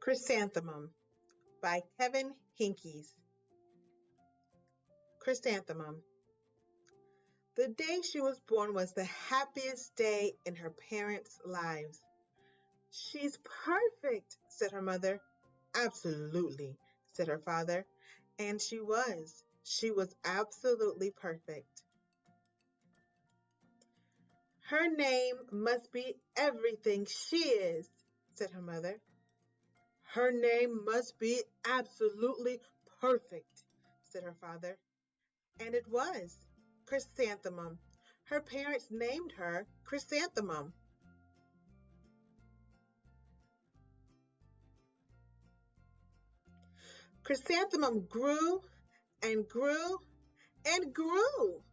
Chrysanthemum by Kevin Henkes. Chrysanthemum. The day she was born was the happiest day in her parents' lives. "She's perfect," said her mother. "Absolutely," said her father. And she was. She was absolutely perfect. "Her name must be everything she is," said her mother. "Her name must be absolutely perfect," said her father. And it was. Chrysanthemum. Her parents named her Chrysanthemum. Chrysanthemum grew and grew and grew.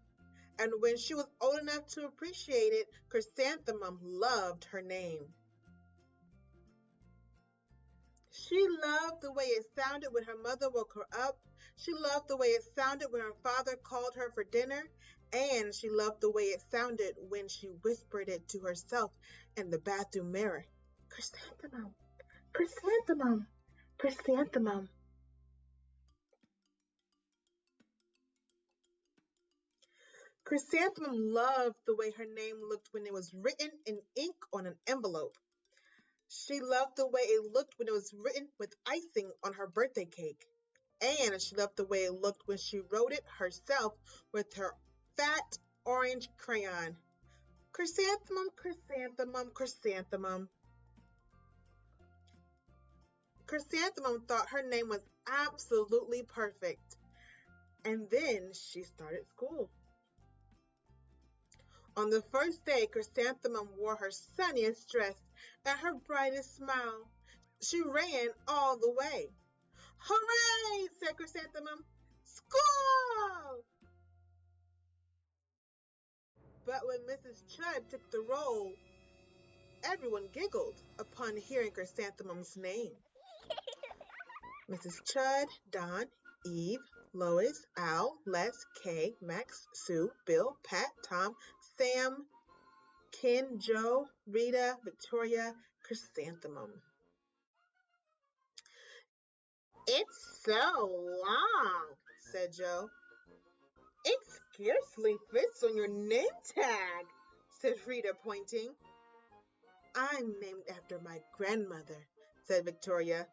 And when she was old enough to appreciate it, Chrysanthemum loved her name. She loved the way it sounded when her mother woke her up. She loved the way it sounded when her father called her for dinner. And she loved the way it sounded when she whispered it to herself in the bathroom mirror. "Chrysanthemum, chrysanthemum, chrysanthemum." Chrysanthemum loved the way her name looked when it was written in ink on an envelope. She loved the way it looked when it was written with icing on her birthday cake. And she loved the way it looked when she wrote it herself with her fat orange crayon. Chrysanthemum, chrysanthemum, chrysanthemum. Chrysanthemum thought her name was absolutely perfect. And then she started school. On the first day, Chrysanthemum wore her sunniest dress and her brightest smile. She ran all the way. "Hooray!" said Chrysanthemum. "School!" But when Mrs. Chud took the roll, everyone giggled upon hearing Chrysanthemum's name. Mrs. Chud, Don, Eve, Lois, Al, Les, Kay, Max, Sue, Bill, Pat, Tom, Sam, Ken, Joe, Rita, Victoria, Chrysanthemum. "It's so long," said Joe. "It scarcely fits on your name tag," said Rita, pointing. "I'm named after my grandmother," said Victoria.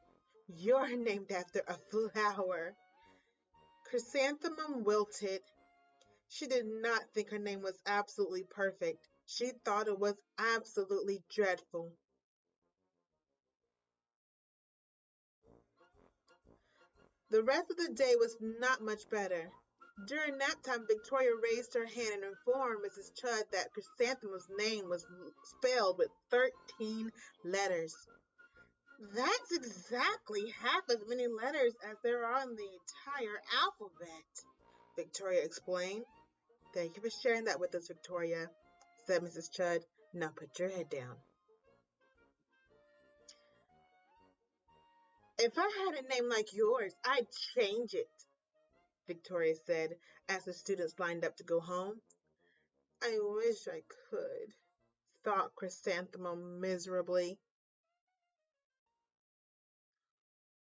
"You're named after a flower." Chrysanthemum wilted. She did not think her name was absolutely perfect. She thought it was absolutely dreadful. The rest of the day was not much better. During nap time, Victoria raised her hand and informed Mrs. Chud that Chrysanthemum's name was spelled with 13 letters. "That's exactly half as many letters as there are in the entire alphabet," Victoria explained. "Thank you for sharing that with us, Victoria," said Mrs. Chud. "Now put your head down." "If I had a name like yours, I'd change it," Victoria said as the students lined up to go home. "I wish I could," thought Chrysanthemum miserably.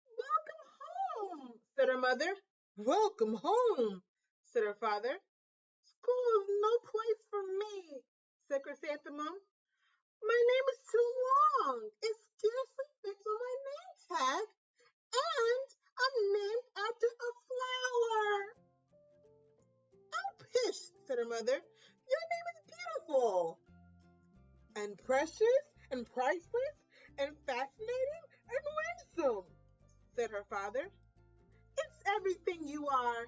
"Welcome home," said her mother. "Welcome home," said her father. "School is no place for me," said Chrysanthemum. "My name is too long. It scarcely fits on my name tag. And I'm named after a flower." "Oh, pish," said her mother. "Your name is beautiful and precious and priceless and fascinating and winsome," said her father. "It's everything you are,"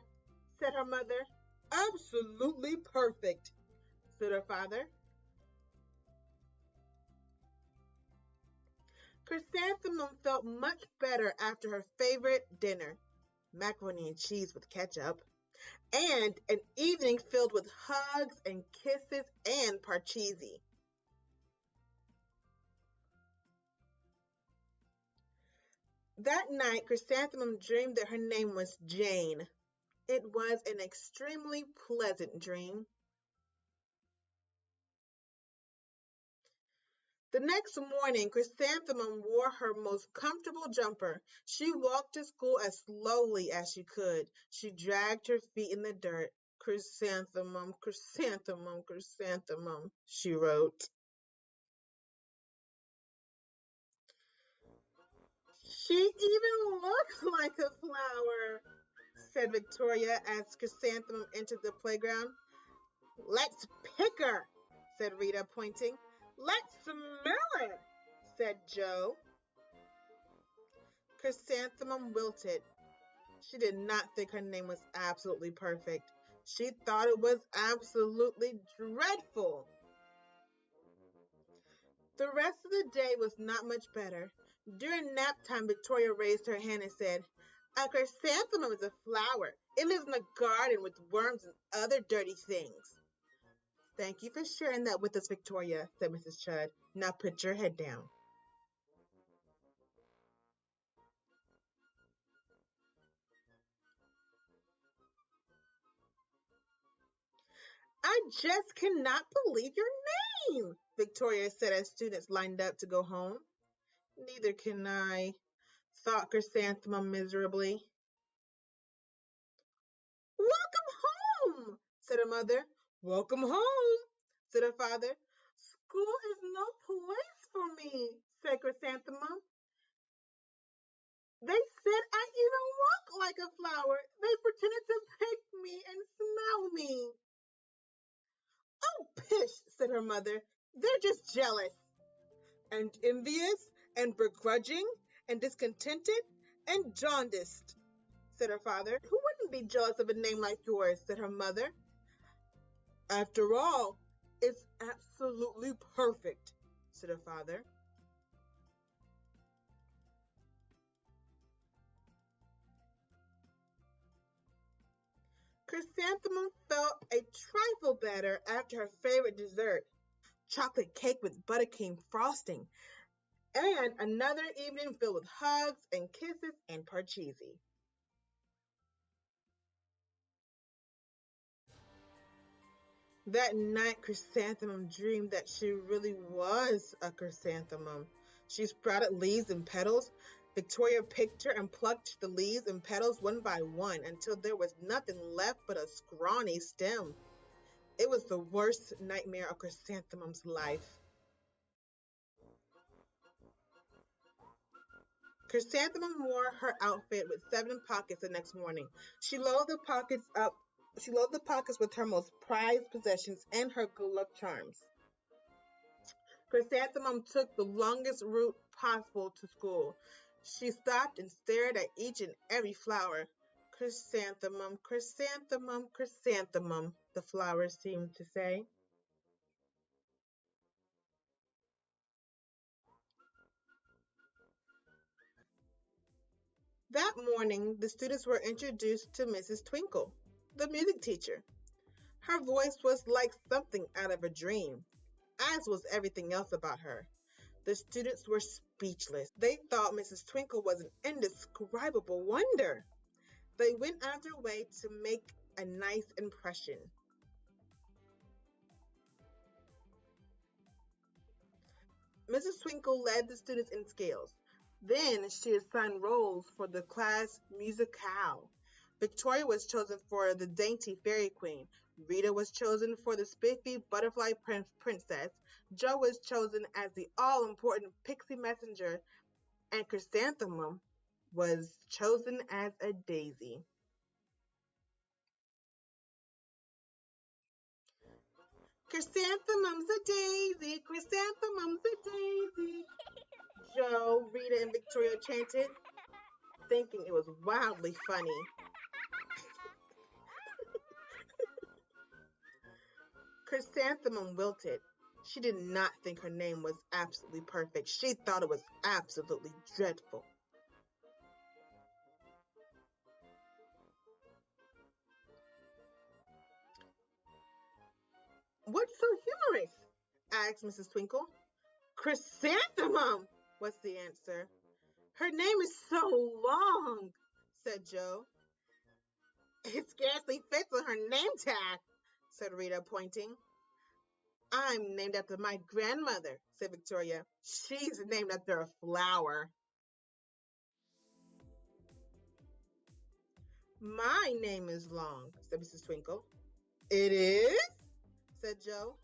said her mother. "Absolutely perfect," said her father. Chrysanthemum felt much better after her favorite dinner, macaroni and cheese with ketchup, and an evening filled with hugs and kisses and parcheesi. That night, Chrysanthemum dreamed that her name was Jane. It was an extremely pleasant dream. The next morning, Chrysanthemum wore her most comfortable jumper. She walked to school as slowly as she could. She dragged her feet in the dirt. Chrysanthemum, chrysanthemum, chrysanthemum, she wrote. She even looks like a flower, said Victoria as Chrysanthemum entered the playground. Let's pick her, said Rita, pointing. Let's smell it, said Joe. Chrysanthemum wilted. She did not think her name was absolutely perfect. She thought it was absolutely dreadful. The rest of the day was not much better. During nap time, Victoria raised her hand and said, a chrysanthemum is a flower. It lives in a garden with worms and other dirty things. Thank you for sharing that with us, Victoria, said Mrs. Chudd. Now put your head down. I just cannot believe your name, Victoria said as students lined up to go home. Neither can I, thought Chrysanthemum miserably. Welcome home, said her mother. Welcome home, said her father. School is no place for me, said Chrysanthemum. They said I even look like a flower. They pretended to pick me and smell me. Oh, pish, said her mother. They're just jealous and envious and begrudging and discontented and jaundiced, said her father. Who wouldn't be jealous of a name like yours, said her mother. After all, it's absolutely perfect, said her father. Chrysanthemum felt a trifle better after her favorite dessert, chocolate cake with buttercream frosting, and another evening filled with hugs and kisses and parcheesi. That night, Chrysanthemum dreamed that she really was a chrysanthemum. She sprouted leaves and petals. Victoria picked her and plucked the leaves and petals one by one until there was nothing left but a scrawny stem. It was the worst nightmare of Chrysanthemum's life. Chrysanthemum wore her outfit with 7 pockets the next morning. She loaded the pockets up. She loaded the pockets with her most prized possessions and her good luck charms. Chrysanthemum took the longest route possible to school. She stopped and stared at each and every flower. Chrysanthemum, chrysanthemum, chrysanthemum, the flowers seemed to say. That morning, the students were introduced to Mrs. Twinkle, the music teacher. Her voice was like something out of a dream, as was everything else about her. The students were speechless. They thought Mrs. Twinkle was an indescribable wonder. They went out of their way to make a nice impression. Mrs. Twinkle led the students in scales. Then she assigned roles for the class musicale. Victoria was chosen for the dainty fairy queen. Rita was chosen for the spiffy butterfly princess. Jo was chosen as the all-important pixie messenger. And Chrysanthemum was chosen as a daisy. Chrysanthemum's a daisy, chrysanthemum's a daisy. Jo, Rita, and Victoria chanted, thinking it was wildly funny. Chrysanthemum wilted. She did not think her name was absolutely perfect. She thought it was absolutely dreadful. What's so humorous? Asked Mrs. Twinkle. Chrysanthemum, was the answer. Her name is so long, said Jo. It scarcely fits on her name tag, said Rita, pointing. I'm named after my grandmother, said Victoria. She's named after a flower. My name is long, said Mrs. Twinkle. It is? Said Joe.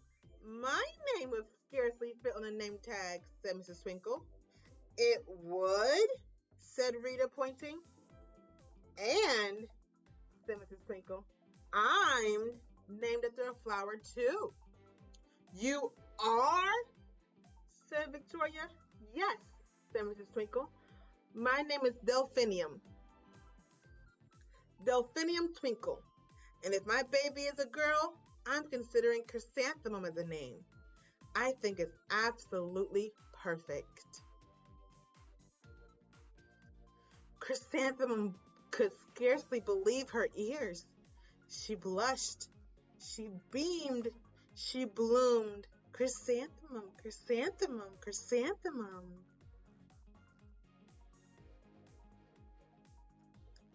My name would scarcely fit on a name tag, said Mrs. Twinkle. It would? Said Rita, pointing. And, said Mrs. Twinkle, I'm named after a flower, too. You are? Said Victoria. Yes, said Mrs. Twinkle. My name is Delphinium. Delphinium Twinkle. And if my baby is a girl, I'm considering Chrysanthemum as a name. I think it's absolutely perfect. Chrysanthemum could scarcely believe her ears. She blushed. She beamed. She bloomed. Chrysanthemum, chrysanthemum, chrysanthemum.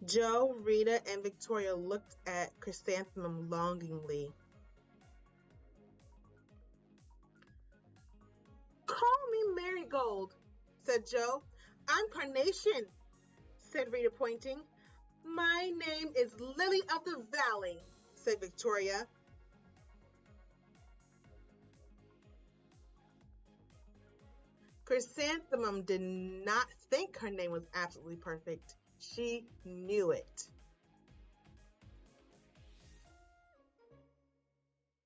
Joe, Rita, and Victoria looked at Chrysanthemum longingly. Call me Marigold, said Joe. I'm Carnation, said Rita, pointing. My name is Lily of the Valley, said Victoria. Chrysanthemum did not think her name was absolutely perfect. She knew it.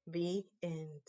The end.